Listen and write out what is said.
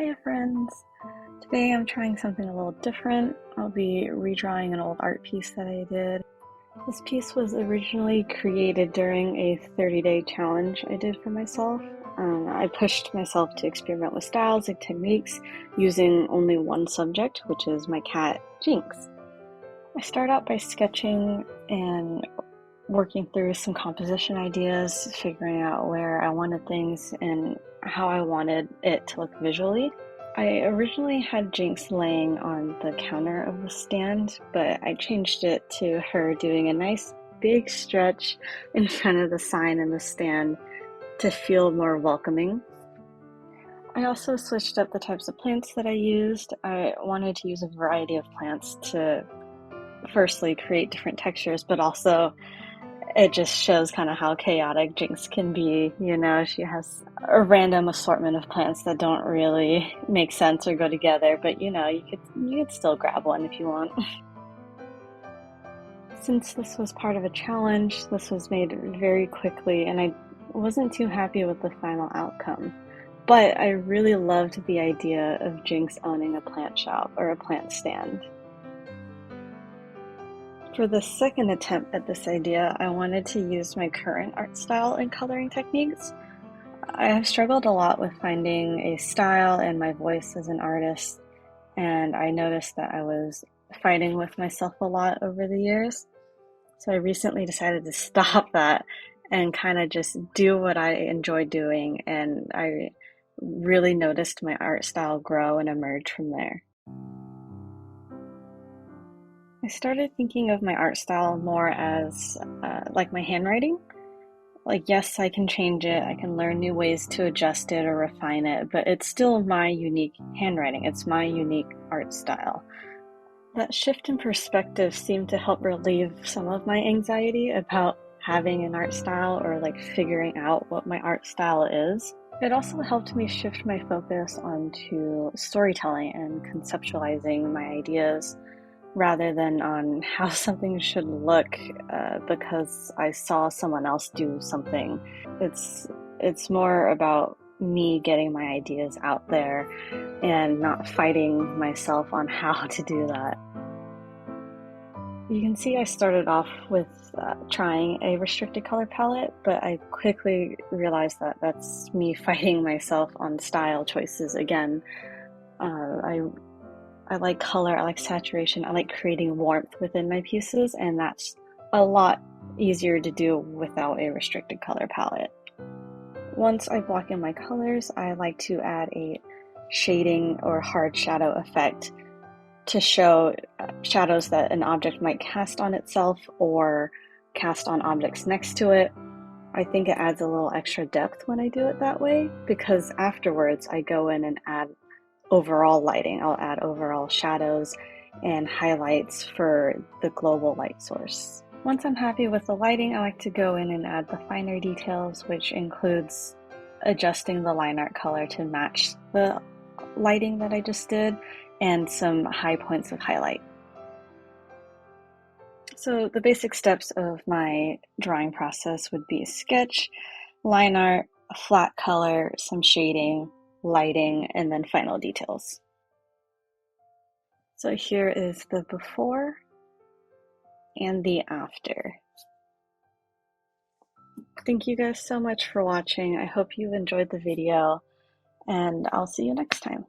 Hiya friends! Today I'm trying something a little different. I'll be redrawing an old art piece that I did. This piece was originally created during a 30-day challenge I did for myself. I pushed myself to experiment with styles and techniques using only one subject, which is my cat, Jinx. I start out by sketching and working through some composition ideas, figuring out where I wanted things and how I wanted it to look visually. I originally had Jinx laying on the counter of the stand, but I changed it to her doing a nice big stretch in front of the sign in the stand to feel more welcoming. I also switched up the types of plants that I used. I wanted to use a variety of plants to firstly create different textures, but also it just shows kind of how chaotic Jinx can be. You know, she has a random assortment of plants that don't really make sense or go together, but you know, you could still grab one if you want. Since this was part of a challenge, this was made very quickly, and I wasn't too happy with the final outcome. But I really loved the idea of Jinx owning a plant shop or a plant stand. For the second attempt at this idea, I wanted to use my current art style and coloring techniques. I have struggled a lot with finding a style and my voice as an artist, and I noticed that I was fighting with myself a lot over the years. So I recently decided to stop that and kind of just do what I enjoy doing, and I really noticed my art style grow and emerge from there. I started thinking of my art style more as like my handwriting. Like, yes, I can change it, I can learn new ways to adjust it or refine it, but it's still my unique handwriting, it's my unique art style. That shift in perspective seemed to help relieve some of my anxiety about having an art style or like figuring out what my art style is. It also helped me shift my focus onto storytelling and conceptualizing my ideas rather than on how something should look because I saw someone else do something. It's more about me getting my ideas out there and not fighting myself on how to do that. You can see I started off with trying a restricted color palette, but I quickly realized that that's me fighting myself on style choices again. I like color, I like saturation, I like creating warmth within my pieces, and that's a lot easier to do without a restricted color palette. Once I block in my colors, I like to add a shading or hard shadow effect to show shadows that an object might cast on itself or cast on objects next to it. I think it adds a little extra depth when I do it that way, because afterwards I go in and add overall lighting. I'll add overall shadows and highlights for the global light source. Once I'm happy with the lighting, I like to go in and add the finer details, which includes adjusting the line art color to match the lighting that I just did and some high points of highlight. So the basic steps of my drawing process would be sketch, line art, a flat color, some shading, lighting, and then final details. So here is the before and the after. Thank you guys so much for watching. I hope you enjoyed the video, and I'll see you next time.